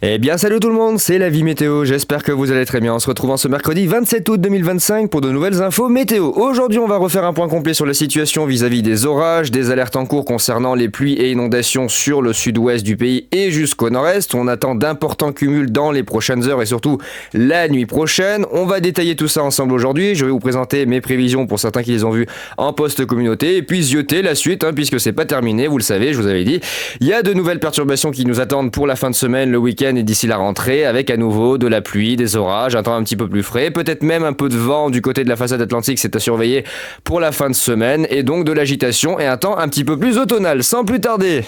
Eh bien salut tout le monde, c'est la vie météo, j'espère que vous allez très bien. On se retrouve en ce mercredi 27 août 2025 pour de nouvelles infos météo. Aujourd'hui on va refaire un point complet sur la situation vis-à-vis des orages, des alertes en cours concernant les pluies et inondations sur le sud-ouest du pays et jusqu'au nord-est. On attend d'importants cumuls dans les prochaines heures et surtout la nuit prochaine. On va détailler tout ça ensemble aujourd'hui, je vais vous présenter mes prévisions pour certains qui les ont vues en post communauté et puis zioter la suite puisque c'est pas terminé, vous le savez, je vous avais dit. Il y a de nouvelles perturbations qui nous attendent pour la fin de semaine, le week-end et d'ici la rentrée avec à nouveau de la pluie, des orages, un temps un petit peu plus frais, peut-être même un peu de vent du côté de la façade atlantique, c'est à surveiller pour la fin de semaine et donc de l'agitation et un temps un petit peu plus automnal. Sans plus tarder,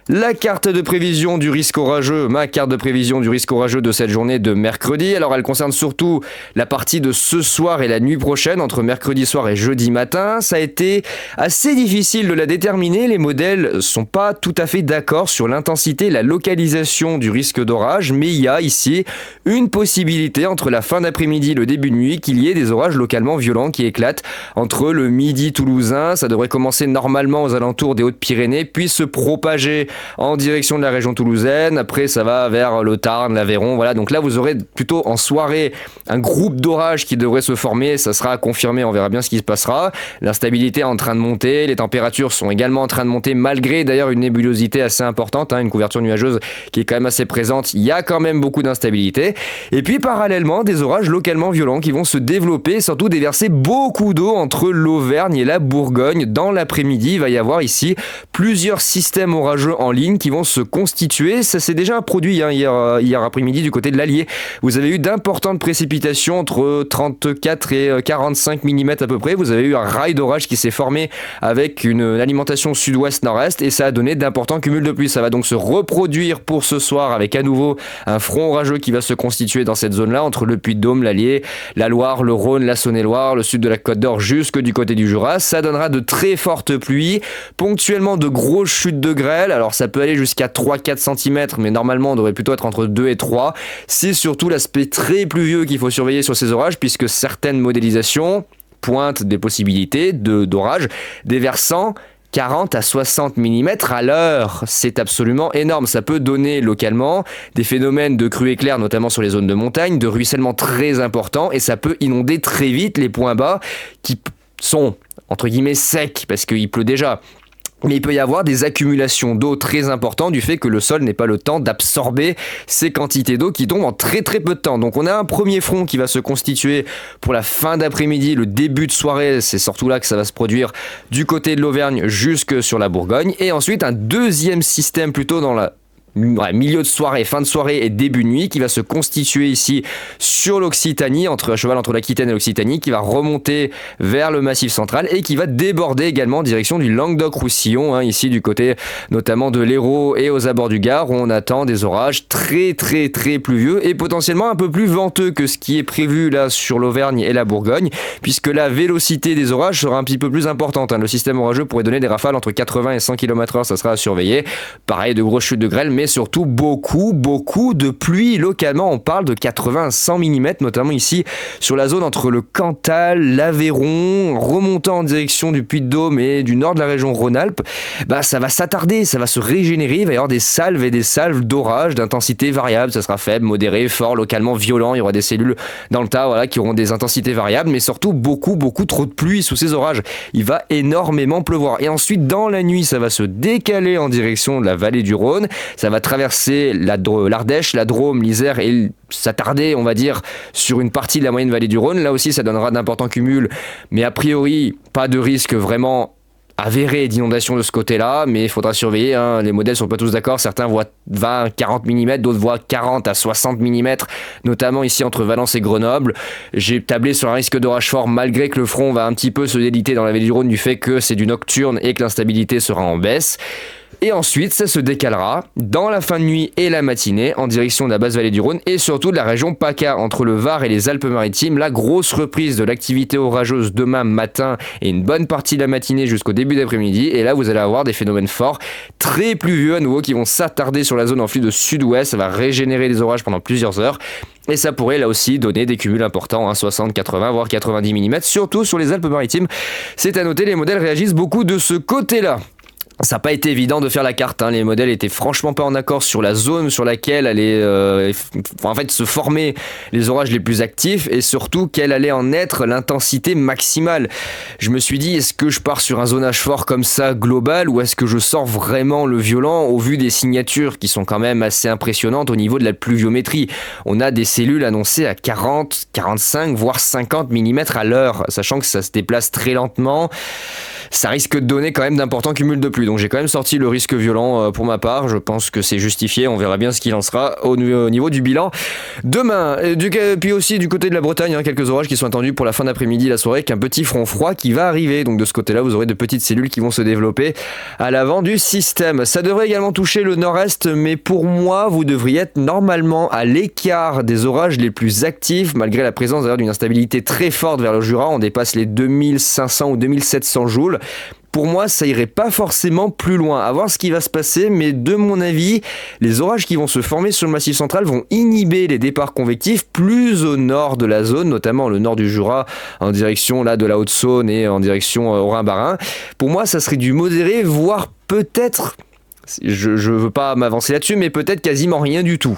la carte de prévision du risque orageux, ma carte de prévision du risque orageux de cette journée de mercredi. Alors elle concerne surtout la partie de ce soir et la nuit prochaine, entre mercredi soir et jeudi matin. Ça a été assez difficile de la déterminer, les modèles sont pas tout à fait d'accord sur l'intensité et la localisation du risque d'orage, mais il y a ici une possibilité entre la fin d'après-midi et le début de nuit qu'il y ait des orages localement violents qui éclatent entre le midi toulousain. Ça devrait commencer normalement aux alentours des Hautes-Pyrénées, puis se propager en direction de la région toulousaine. Après, ça va vers le Tarn, l'Aveyron. Voilà. Donc là, vous aurez plutôt en soirée un groupe d'orages qui devrait se former. Ça sera confirmé. On verra bien ce qui se passera. L'instabilité est en train de monter. Les températures sont également en train de monter, malgré d'ailleurs une nébulosité assez importante, une couverture nuageuse qui est quand même assez présente. Il y a quand même beaucoup d'instabilité. Et puis, parallèlement, des orages localement violents qui vont se développer et surtout déverser beaucoup d'eau entre l'Auvergne et la Bourgogne. Dans l'après-midi, il va y avoir ici plusieurs systèmes orageux en ligne qui vont se constituer. Ça s'est déjà produit hier après-midi du côté de l'Allier. Vous avez eu d'importantes précipitations entre 34 et 45 mm à peu près. Vous avez eu un rail d'orage qui s'est formé avec une alimentation sud-ouest-nord-est et ça a donné d'importants cumuls de pluie. Ça va donc se reproduire pour ce soir avec à nouveau un front orageux qui va se constituer dans cette zone-là entre le Puy-de-Dôme, l'Allier, la Loire, le Rhône, la Saône-et-Loire, le sud de la Côte d'Or jusque du côté du Jura. Ça donnera de très fortes pluies, ponctuellement de grosses chutes de grêle. Alors ça peut aller jusqu'à 3-4 cm, mais normalement on devrait plutôt être entre 2 et 3. C'est surtout l'aspect très pluvieux qu'il faut surveiller sur ces orages, puisque certaines modélisations pointent des possibilités d'orages déversant 40 à 60 mm à l'heure. C'est absolument énorme. Ça peut donner localement des phénomènes de crues éclairs, notamment sur les zones de montagne, de ruissellement très importants, et ça peut inonder très vite les points bas qui sont, entre guillemets, secs, parce qu'il pleut déjà. Mais il peut y avoir des accumulations d'eau très importantes du fait que le sol n'ait pas le temps d'absorber ces quantités d'eau qui tombent en très très peu de temps. Donc on a un premier front qui va se constituer pour la fin d'après-midi, le début de soirée, c'est surtout là que ça va se produire du côté de l'Auvergne jusque sur la Bourgogne. Et ensuite un deuxième système plutôt dans la milieu de soirée, fin de soirée et début de nuit qui va se constituer ici sur l'Occitanie, à cheval entre l'Aquitaine et l'Occitanie, qui va remonter vers le Massif central et qui va déborder également en direction du Languedoc-Roussillon, ici du côté notamment de l'Hérault et aux abords du Gard où on attend des orages très très très pluvieux et potentiellement un peu plus venteux que ce qui est prévu là sur l'Auvergne et la Bourgogne, puisque la vélocité des orages sera un petit peu plus importante. Le système orageux pourrait donner des rafales entre 80 et 100 km/h, ça sera à surveiller. Pareil, de grosses chutes de grêle, mais surtout beaucoup de pluie localement. On parle de 80 à 100 mm, notamment ici sur la zone entre le Cantal, l'Aveyron, remontant en direction du Puy-de-Dôme et du nord de la région Rhône-Alpes. Ça va s'attarder, ça va se régénérer. Il va y avoir des salves et des salves d'orage d'intensité variable. Ça sera faible, modéré, fort, localement violent. Il y aura des cellules dans le tas qui auront des intensités variables, mais surtout beaucoup trop de pluie sous ces orages. Il va énormément pleuvoir. Et ensuite, dans la nuit, ça va se décaler en direction de la vallée du Rhône. Ça va traverser l'Ardèche, la Drôme, l'Isère et s'attarder, on va dire, sur une partie de la moyenne vallée du Rhône. Là aussi, ça donnera d'importants cumuls, mais a priori, pas de risque vraiment avéré d'inondation de ce côté-là, mais il faudra surveiller, les modèles sont pas tous d'accord, certains voient 20-40 mm, d'autres voient 40 à 60 mm, notamment ici entre Valence et Grenoble. J'ai tablé sur un risque d'orage fort malgré que le front va un petit peu se déliter dans la vallée du Rhône du fait que c'est du nocturne et que l'instabilité sera en baisse. Et ensuite, ça se décalera dans la fin de nuit et la matinée en direction de la basse vallée du Rhône et surtout de la région PACA entre le Var et les Alpes-Maritimes. La grosse reprise de l'activité orageuse demain matin et une bonne partie de la matinée jusqu'au début d'après-midi. Et là, vous allez avoir des phénomènes forts, très pluvieux à nouveau, qui vont s'attarder sur la zone en flux de sud-ouest. Ça va régénérer les orages pendant plusieurs heures. Et ça pourrait là aussi donner des cumuls importants, 60, 80, voire 90 mm, surtout sur les Alpes-Maritimes. C'est à noter, les modèles réagissent beaucoup de ce côté-là. Ça n'a pas été évident de faire la carte, hein. Les modèles étaient franchement pas en accord sur la zone sur laquelle allaient se former les orages les plus actifs et surtout quelle allait en être l'intensité maximale. Je me suis dit, est-ce que je pars sur un zonage fort comme ça global ou est-ce que je sors vraiment le violent au vu des signatures qui sont quand même assez impressionnantes au niveau de la pluviométrie. On a des cellules annoncées à 40, 45 voire 50 mm à l'heure, sachant que ça se déplace très lentement. Ça risque de donner quand même d'importants cumuls de pluie. Donc j'ai quand même sorti le risque violent pour ma part. Je pense que c'est justifié. On verra bien ce qu'il en sera au niveau du bilan. Demain, puis aussi du côté de la Bretagne, quelques orages qui sont attendus pour la fin d'après-midi, la soirée, avec un petit front froid qui va arriver. Donc de ce côté-là, vous aurez de petites cellules qui vont se développer à l'avant du système. Ça devrait également toucher le nord-est, mais pour moi, vous devriez être normalement à l'écart des orages les plus actifs, malgré la présence d'ailleurs d'une instabilité très forte vers le Jura. On dépasse les 2500 ou 2700 joules. Pour moi, ça irait pas forcément plus loin. À voir ce qui va se passer, mais de mon avis, les orages qui vont se former sur le Massif central vont inhiber les départs convectifs plus au nord de la zone, notamment le nord du Jura, en direction là de la Haute-Saône et en direction Haut-Rhin-Bas-Rhin. Pour moi, ça serait du modéré, voire peut-être, je veux pas m'avancer là-dessus, mais peut-être quasiment rien du tout.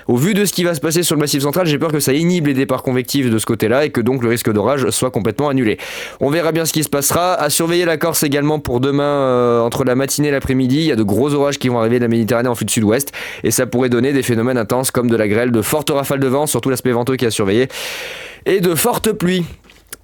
Au vu de ce qui va se passer sur le Massif central, j'ai peur que ça inhibe les départs convectifs de ce côté-là et que donc le risque d'orage soit complètement annulé. On verra bien ce qui se passera. À surveiller la Corse également pour demain, entre la matinée et l'après-midi. Il y a de gros orages qui vont arriver de la Méditerranée en flux de sud-ouest et ça pourrait donner des phénomènes intenses comme de la grêle, de fortes rafales de vent, surtout l'aspect venteux qui est à surveiller, et de fortes pluies.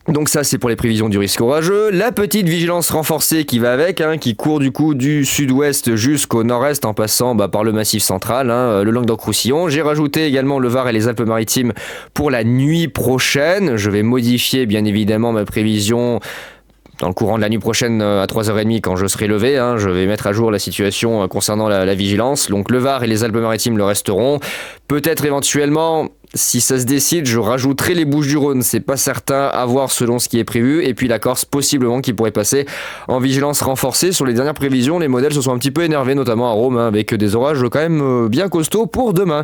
Donc ça c'est pour les prévisions du risque orageux. La petite vigilance renforcée qui va avec, qui court du coup du sud-ouest jusqu'au nord-est en passant par le Massif central, le Languedoc-Roussillon. J'ai rajouté également le Var et les Alpes-Maritimes pour la nuit prochaine. Je vais modifier bien évidemment ma prévision dans le courant de la nuit prochaine à 3h30 quand je serai levé. Je vais mettre à jour la situation concernant la vigilance. Donc le Var et les Alpes-Maritimes le resteront. Peut-être éventuellement, si ça se décide, je rajouterai les Bouches-du-Rhône. C'est pas certain, à voir selon ce qui est prévu. Et puis la Corse, possiblement, qui pourrait passer en vigilance renforcée. Sur les dernières prévisions, les modèles se sont un petit peu énervés, notamment à Rome, avec des orages quand même bien costauds pour demain.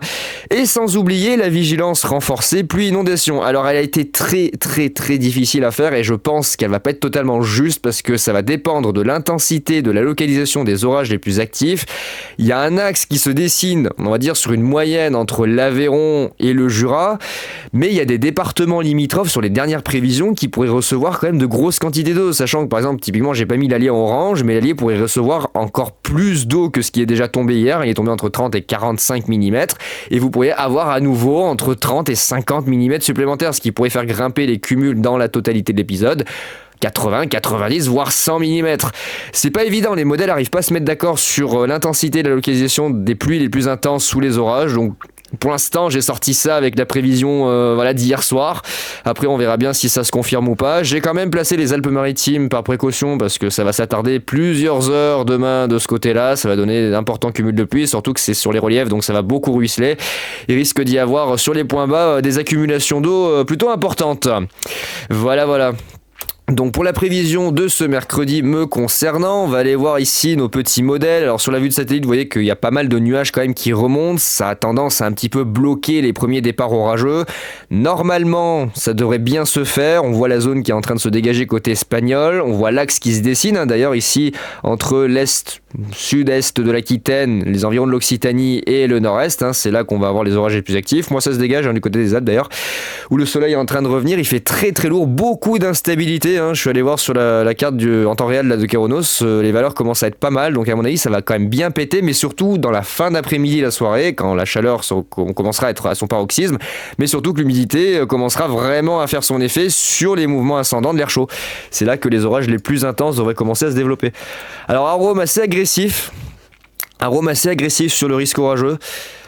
Et sans oublier la vigilance renforcée pluie-inondation. Alors elle a été très très très difficile à faire et je pense qu'elle va pas être totalement juste parce que ça va dépendre de l'intensité, de la localisation des orages les plus actifs. Il y a un axe qui se dessine, on va dire, sur une moyenne entre l'Aveyron et le Jura, mais il y a des départements limitrophes sur les dernières prévisions qui pourraient recevoir quand même de grosses quantités d'eau, sachant que par exemple typiquement j'ai pas mis l'Allier en orange, mais l'Allier pourrait recevoir encore plus d'eau que ce qui est déjà tombé hier. Il est tombé entre 30 et 45 mm et vous pourriez avoir à nouveau entre 30 et 50 mm supplémentaires, ce qui pourrait faire grimper les cumuls dans la totalité de l'épisode. 80, 90, voire 100 mm. C'est pas évident, les modèles n'arrivent pas à se mettre d'accord sur l'intensité et la localisation des pluies les plus intenses sous les orages, donc pour l'instant, j'ai sorti ça avec la prévision d'hier soir. Après, on verra bien si ça se confirme ou pas. J'ai quand même placé les Alpes-Maritimes par précaution parce que ça va s'attarder plusieurs heures demain de ce côté-là. Ça va donner d'importants cumuls de pluie, surtout que c'est sur les reliefs, donc ça va beaucoup ruisseler. Il risque d'y avoir sur les points bas des accumulations d'eau plutôt importantes. Voilà. Donc pour la prévision de ce mercredi me concernant, on va aller voir ici nos petits modèles. Alors sur la vue de satellite, vous voyez qu'il y a pas mal de nuages quand même qui remontent. Ça a tendance à un petit peu bloquer les premiers départs orageux. Normalement, ça devrait bien se faire. On voit la zone qui est en train de se dégager côté espagnol. On voit l'axe qui se dessine d'ailleurs ici entre l'est, sud-est de l'Aquitaine, les environs de l'Occitanie et le nord-est. C'est là qu'on va avoir les orages les plus actifs. Moi ça se dégage du côté des Alpes d'ailleurs, où le soleil est en train de revenir. Il fait très très lourd, beaucoup d'instabilité. Je suis allé voir sur la carte en temps réel de Kéronos, les valeurs commencent à être pas mal, donc à mon avis ça va quand même bien péter, mais surtout dans la fin d'après-midi, la soirée, quand la chaleur commencera à être à son paroxysme, mais surtout que l'humidité commencera vraiment à faire son effet sur les mouvements ascendants de l'air chaud. C'est là que les orages les plus intenses devraient commencer à se développer. Alors arôme assez agressif sur le risque orageux.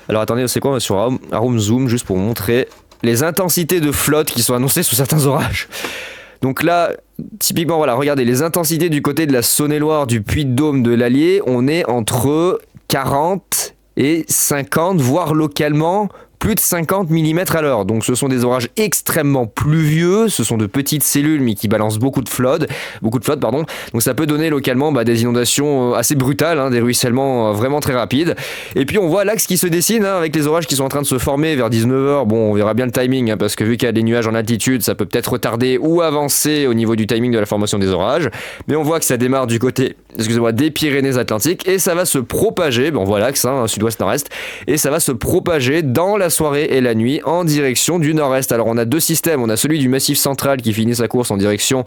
Alors attendez, c'est quoi sur arôme zoom, juste pour vous montrer les intensités de flotte qui sont annoncées sous certains orages. Donc là, typiquement, regardez, les intensités du côté de la Saône-et-Loire, du Puy-de-Dôme, de l'Allier, on est entre 40 et 50, voire localement plus de 50 mm à l'heure. Donc ce sont des orages extrêmement pluvieux, ce sont de petites cellules mais qui balancent beaucoup de flotte, pardon. Donc ça peut donner localement des inondations assez brutales, des ruissellements vraiment très rapides. Et puis on voit l'axe qui se dessine avec les orages qui sont en train de se former vers 19h. Bon, on verra bien le timing parce que vu qu'il y a des nuages en altitude, ça peut peut-être retarder ou avancer au niveau du timing de la formation des orages. Mais on voit que ça démarre du côté, des Pyrénées-Atlantiques et ça va se propager, on voit l'axe, sud-ouest-nord-est, et ça va se propager dans la soirée et la nuit en direction du nord-est. Alors on a deux systèmes, on a celui du Massif central qui finit sa course en direction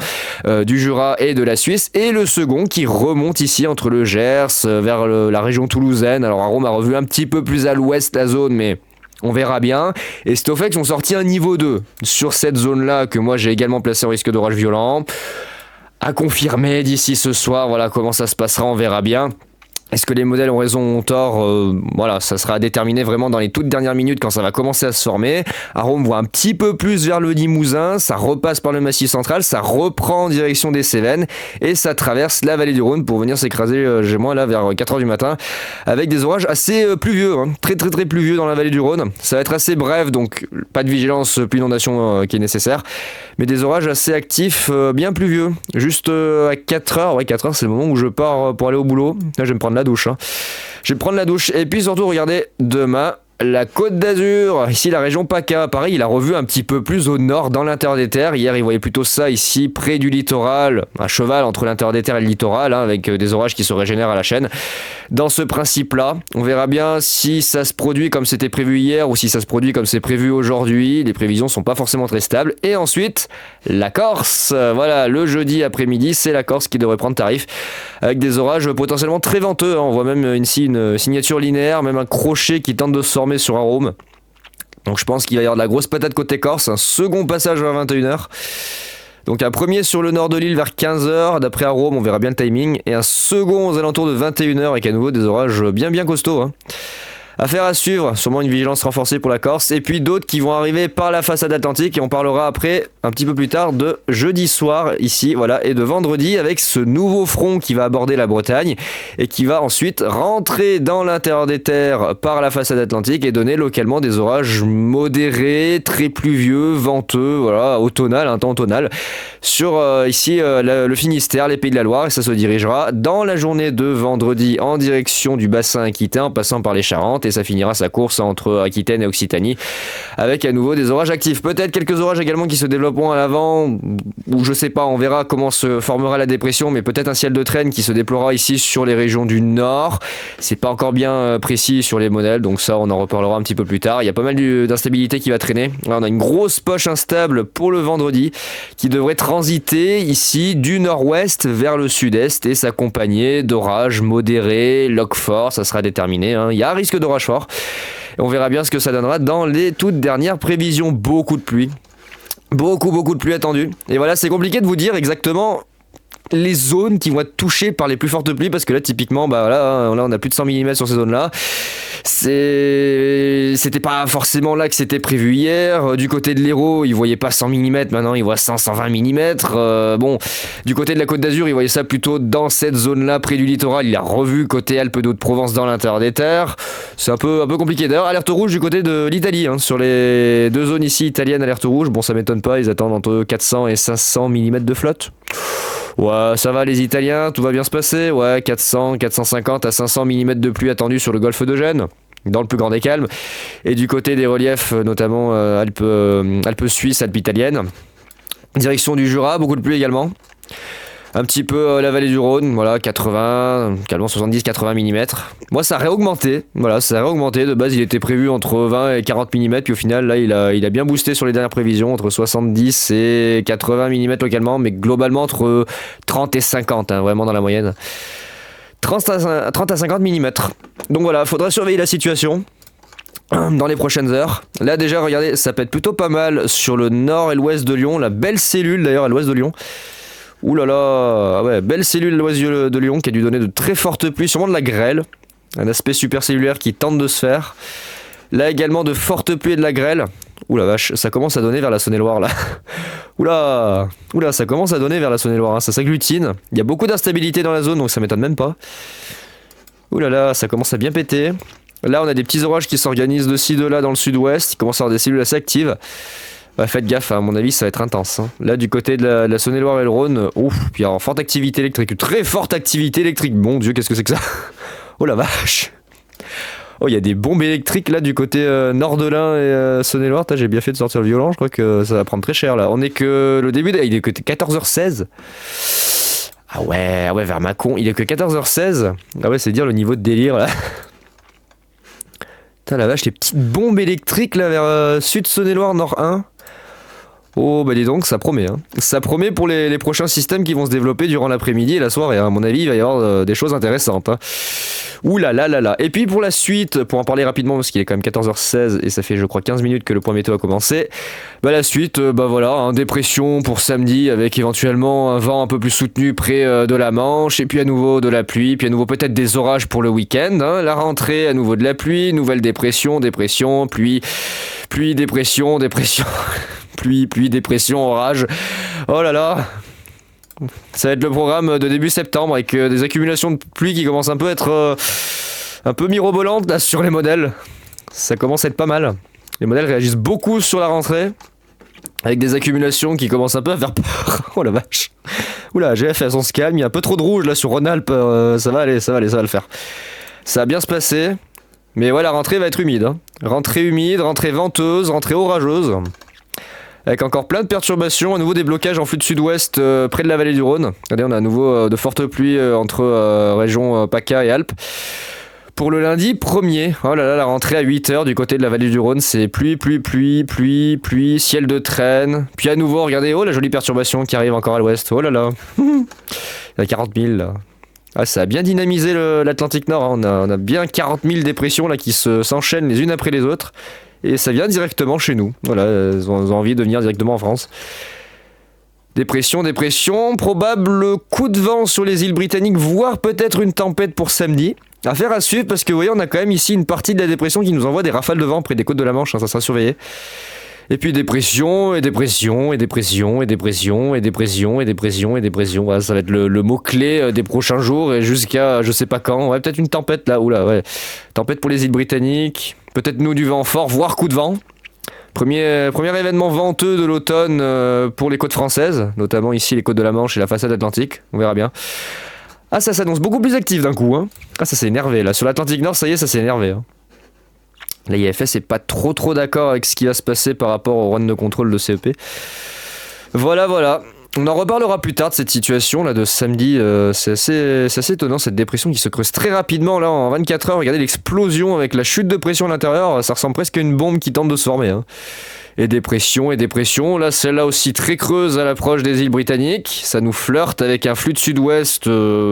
du Jura et de la Suisse, et le second qui remonte ici entre le Gers vers la région toulousaine. Alors Arôme a revu un petit peu plus à l'ouest la zone, mais on verra bien. Et Stofex ont sorti un niveau 2 sur cette zone-là que moi j'ai également placé au risque d'orage violent. À confirmer d'ici ce soir, voilà comment ça se passera, on verra bien. Est-ce que les modèles ont raison ou ont tort? Voilà, ça sera déterminé vraiment dans les toutes dernières minutes quand ça va commencer à se former. Arôme voit un petit peu plus vers le Limousin, ça repasse par le Massif central, ça reprend en direction des Cévennes et ça traverse la vallée du Rhône pour venir s'écraser chez moi là vers 4h du matin avec des orages assez pluvieux, très pluvieux dans la vallée du Rhône. Ça va être assez bref, donc pas de vigilance plus inondation qui est nécessaire, mais des orages assez actifs, bien pluvieux. Juste à 4h, 4h c'est le moment où je pars pour aller au boulot. Là je vais me prendre la douche. Je vais prendre la douche. Et puis surtout, regardez, demain, la Côte d'Azur, ici la région PACA, pareil, il a revu un petit peu plus au nord dans l'intérieur des terres. Hier, il voyait plutôt ça ici, près du littoral, à cheval entre l'intérieur des terres et le littoral, avec des orages qui se régénèrent à la chaîne. Dans ce principe-là, on verra bien si ça se produit comme c'était prévu hier ou si ça se produit comme c'est prévu aujourd'hui. Les prévisions sont pas forcément très stables. Et ensuite, la Corse. Voilà, le jeudi après-midi, c'est la Corse qui devrait prendre tarif avec des orages potentiellement très venteux. On voit même ici une signature linéaire, même un crochet qui tente de se former sur Arôme. Donc je pense qu'il va y avoir de la grosse patate côté Corse. Un second passage à 21h. Donc un premier sur le nord de l'île vers 15h, d'après Arôme, on verra bien le timing. Et un second aux alentours de 21h avec à nouveau des orages bien costauds. Affaire à suivre, sûrement une vigilance renforcée pour la Corse, et puis d'autres qui vont arriver par la façade atlantique, et on parlera après, un petit peu plus tard, de jeudi soir, ici, voilà, et de vendredi, avec ce nouveau front qui va aborder la Bretagne, et qui va ensuite rentrer dans l'intérieur des terres par la façade atlantique, et donner localement des orages modérés, très pluvieux, venteux, voilà, automnal, un temps automnal, sur ici le Finistère, les Pays de la Loire, et ça se dirigera dans la journée de vendredi en direction du bassin aquitain, en passant par les Charentes, et ça finira sa course entre Aquitaine et Occitanie avec à nouveau des orages actifs. Peut-être quelques orages également qui se développeront à l'avant, ou je sais pas, on verra comment se formera la dépression, mais peut-être un ciel de traîne qui se déploiera ici sur les régions du nord. C'est pas encore bien précis sur les modèles, donc ça on en reparlera un petit peu plus tard. Il y a pas mal d'instabilité qui va traîner. Là, on a une grosse poche instable pour le vendredi qui devrait transiter ici du nord-ouest vers le sud-est et s'accompagner d'orages modérés, loques forts, ça sera déterminé. Il y a un risque d'orage fort. Et on verra bien ce que ça donnera dans les toutes dernières prévisions. Beaucoup de pluie. Beaucoup de pluie attendue. Et voilà, c'est compliqué de vous dire exactement les zones qui vont être touchées par les plus fortes pluies, parce que là typiquement là on a plus de 100 mm sur ces zones là. C'était pas forcément là que c'était prévu hier. Du côté de l'Hérault, ils voyaient pas 100 mm, maintenant ils voient 120 mm. Bon, du côté de la Côte d'Azur, ils voyaient ça plutôt dans cette zone là près du littoral. Il a revu côté Alpes d'Haute-Provence dans l'intérieur des terres. C'est un peu compliqué. D'ailleurs, alerte rouge du côté de l'Italie, sur les deux zones ici italiennes, alerte rouge. Bon, ça m'étonne pas, ils attendent entre 400 et 500 mm de flotte. Ouais, ça va les Italiens, tout va bien se passer. Ouais, 400, 450 à 500 mm de pluie attendue sur le golfe de Gênes, dans le plus grand des calmes. Et du côté des reliefs, notamment Alpes suisses, Alpes italiennes. Direction du Jura, beaucoup de pluie également. Un petit peu la vallée du Rhône, voilà, 80, calmement 70-80 mm. Moi, ça a réaugmenté. Voilà, ça a réaugmenté. De base, il était prévu entre 20 et 40 mm. Puis au final, là, il a bien boosté sur les dernières prévisions, entre 70 et 80 mm localement, mais globalement entre 30 et 50, vraiment dans la moyenne. 30 à 50 mm. Donc voilà, faudra surveiller la situation dans les prochaines heures. Là déjà, regardez, ça pète plutôt pas mal sur le nord et l'ouest de Lyon. La belle cellule d'ailleurs à l'ouest de Lyon. Ouh là là, ouais, belle cellule à l'ouest de Lyon qui a dû donner de très fortes pluies, sûrement de la grêle. Un aspect supercellulaire qui tente de se faire. Là également de fortes pluies et de la grêle. Ouh la vache, ça commence à donner vers la Saône-et-Loire là. Oula, ça commence à donner vers la Saône-et-Loire, ça s'agglutine. Il y a beaucoup d'instabilité dans la zone, donc ça m'étonne même pas. Ouh là là, ça commence à bien péter. Là, on a des petits orages qui s'organisent de ci, de là dans le sud-ouest. Ils commencent à avoir des cellules assez actives. Bah, faites gaffe, à mon avis, ça va être intense. Hein. Là, du côté de la Saône-et-Loire et le Rhône, puis alors, forte activité électrique, très forte activité électrique. Mon Dieu, qu'est-ce que c'est que ça? Oh la vache! Oh, il y a des bombes électriques là du côté nord de l'Ain et Saône-et-Loire. J'ai bien fait de sortir le violon, je crois que ça va prendre très cher là. On est que le début, il est que 14h16. Ah ouais, vers Mâcon, il est que 14h16. Ah ouais, c'est dire le niveau de délire là. Putain la vache, les petites bombes électriques là vers sud Saône-et-Loire, nord 1. Oh bah dis donc, ça promet. Hein. Ça promet pour les prochains systèmes qui vont se développer durant l'après-midi et la soirée. Hein. À mon avis, il va y avoir des choses intéressantes. Hein. Ouh là là là là. Et puis pour la suite, pour en parler rapidement, parce qu'il est quand même 14h16 et ça fait je crois 15 minutes que le point météo a commencé. Bah la suite, bah voilà, hein, dépression pour samedi avec éventuellement un vent un peu plus soutenu près de la Manche. Et puis à nouveau de la pluie, puis à nouveau peut-être des orages pour le week-end. Hein. La rentrée, à nouveau de la pluie, nouvelle dépression, pluie, dépression. Pluie, dépression, orage. Oh là là. Ça va être le programme de début septembre avec des accumulations de pluie qui commencent un peu à être un peu mirobolantes là, sur les modèles. Ça commence à être pas mal. Les modèles réagissent beaucoup sur la rentrée avec des accumulations qui commencent un peu à faire peur. Oh la vache. Oula, GFS, on se calme. Il y a un peu trop de rouge là sur Rhône-Alpes. Ça va aller, ça va le faire. Ça va bien se passer. Mais ouais, la rentrée va être humide. Hein. Rentrée humide, rentrée venteuse, rentrée orageuse. Avec encore plein de perturbations, à nouveau des blocages en flux de sud-ouest près de la vallée du Rhône. Regardez, on a à nouveau de fortes pluies entre région PACA et Alpes. Pour le lundi 1er, oh là là, la rentrée à 8h du côté de la vallée du Rhône, c'est pluie, ciel de traîne. Puis à nouveau, regardez, oh la jolie perturbation qui arrive encore à l'ouest, oh là là. Il y a 40 000 là. Ah, ça a bien dynamisé l'Atlantique Nord, hein. On a bien 40 000 dépressions là, qui s'enchaînent les unes après les autres. Et ça vient directement chez nous. Voilà, ils ont envie de venir directement en France. Dépression, probable coup de vent sur les îles britanniques, voire peut-être une tempête pour samedi. Affaire à suivre parce que vous voyez, on a quand même ici une partie de la dépression qui nous envoie des rafales de vent près des côtes de la Manche, hein, ça sera surveillé. Et puis dépression. Voilà, ça va être le mot-clé des prochains jours et jusqu'à je sais pas quand. Ouais, peut-être une tempête là, oula, ouais. Tempête pour les îles britanniques. Peut-être nous du vent fort, voire coup de vent. Premier événement venteux de l'automne pour les côtes françaises, notamment ici les côtes de la Manche et la façade atlantique. On verra bien. Ah, ça s'annonce beaucoup plus actif d'un coup. Hein. Ah, ça s'est énervé là. Sur l'Atlantique Nord, ça y est, ça s'est énervé. Hein. La IFS est pas trop d'accord avec ce qui va se passer par rapport au run de contrôle de CEP. Voilà. On en reparlera plus tard de cette situation là de samedi. C'est assez étonnant cette dépression qui se creuse très rapidement là en 24 heures. Regardez l'explosion avec la chute de pression à l'intérieur. Ça ressemble presque à une bombe qui tente de se former. Hein. Et dépression. Là, celle-là aussi très creuse à l'approche des îles britanniques. Ça nous flirte avec un flux de sud-ouest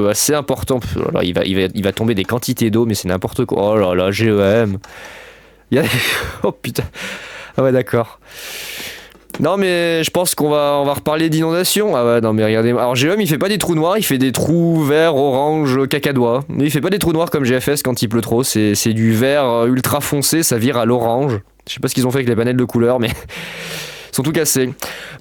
assez important. Alors, il va tomber des quantités d'eau, mais c'est n'importe quoi. Oh là là, GEM. Oh putain. Ah ouais, d'accord. Non mais je pense qu'on va reparler d'inondation. Ah ouais, non mais regardez. Alors GEM il fait pas des trous noirs, il fait des trous verts, orange, cacadois. Mais il fait pas des trous noirs comme GFS quand il pleut trop. C'est du vert ultra foncé, ça vire à l'orange. Je sais pas ce qu'ils ont fait avec les panels de couleurs, mais ils sont tout cassés.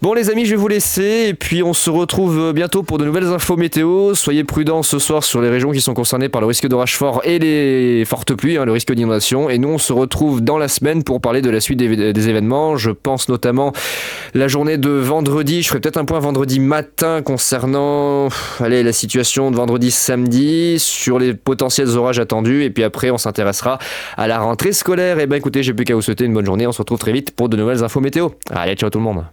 Bon les amis, je vais vous laisser et puis on se retrouve bientôt pour de nouvelles infos météo. Soyez prudents ce soir sur les régions qui sont concernées par le risque d'orage fort et les fortes pluies, hein, le risque d'inondation. Et nous on se retrouve dans la semaine pour parler de la suite des événements. Je pense notamment la journée de vendredi. Je ferai peut-être un point vendredi matin concernant la situation de vendredi samedi sur les potentiels orages attendus. Et puis après on s'intéressera à la rentrée scolaire. Et ben écoutez, j'ai plus qu'à vous souhaiter une bonne journée. On se retrouve très vite pour de nouvelles infos météo. Allez, ciao tout le monde.